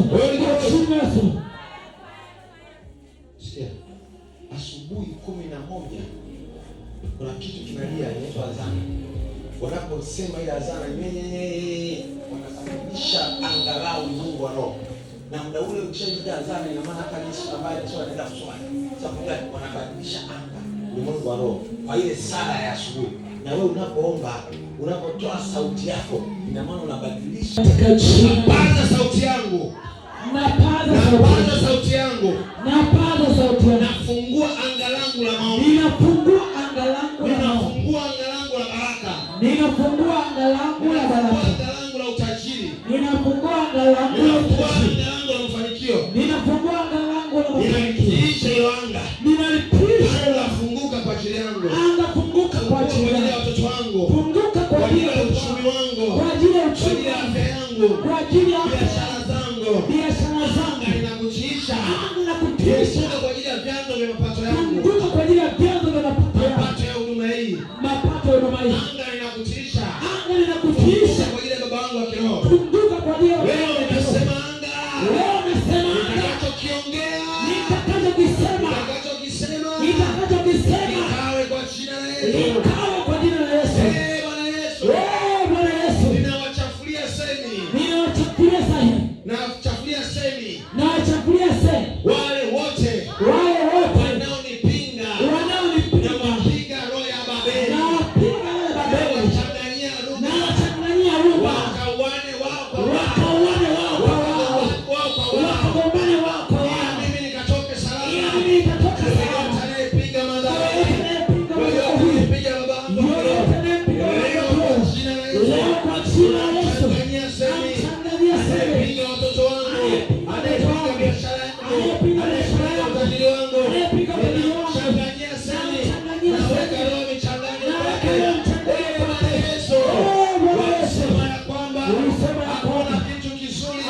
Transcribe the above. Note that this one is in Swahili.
Kwa jina la Yesu. Sikia. Asubuhi 11 kuna kitu kinalia inaitwa azana. Wanaposema ile azana wanasababisha angalau Mungu wa roho. Na muda ule ukishaingia azana ina maana hata Yesu ambaye sio anaenda kuswali. Sababu wanabadilisha anga Mungu wa roho kwa ile sala ya asubuhi. Na wewe unapoomba, unapotoa sauti yako, ina maana unabadilisha. Napaza sauti yangu. Napaza sauti yangu. Napaza sauti yangu. Nafungua anga langu la maombi. Ninafungua anga langu la maombi. Ninafungua anga langu la baraka. Ninafungua anga langu la baraka. Anga langu la utajiri. Ninafungua anga langu la utajiri. Anga langu la mafanikio. Ninafungua anga langu la mafanikio. Ninalipisha hilo anga. Ninalipisha. Anga funguka kwa ajili yangu. Anga funguka kwa ajili ya watoto wangu. Funguka kwa ajili ya uchumi wangu. Kwa ajili ya uchumi. Kwa ajili ya afya yangu. Kwa ajili ya biashara zangu. Biashara zangu. Anga linakutisha. Anga linakutisha. Funguka kwa ajili ya vyanzo vya mapato yangu. Funguka kwa ajili ya vyanzo vya mapato yangu. Mapato ya huduma hii. Mapato ya huduma hii. Anga linakutisha. Anga linakutisha. Kwa ajili ya baba wangu wa kiroho. Funguka kwa ajili ya leo nasema anga. Leo nasema anga. Nitakachokiongea. Nitakachokisema. Nitakachokisema. Nikawe kwa jina la Yesu. Nikawe kwa jina la Yesu. Bwana Yesu. Bwana Yesu. Ninawachafulia semi. Ninawachafulia semi. Nawachafulia semi. Nawachafulia semi. Wale wote wanaonipinga. Nawapiga roho ya Babeli. Nawapiga roho ya Babeli. Nawachanganyia lugha. Nawachanganyia lugha. Wakauane wao kwa wao. Wakagombane wao kwa wao. Mimi nikatoke salama. Mimi nikatoke salama. Anayepinga madhabahu. Anayepinga baba wangu. Leo kwa jina la Yesu. Changanyia semi. Anayepinga watoto wangu. Anayepinga biashara yangu. Anayepinga utajiri wangu. Changanyia semi. Naweka roho michanganyiko yake. Bwana Yesu. Wanasema ya kwamba hakuna kitu kizuri.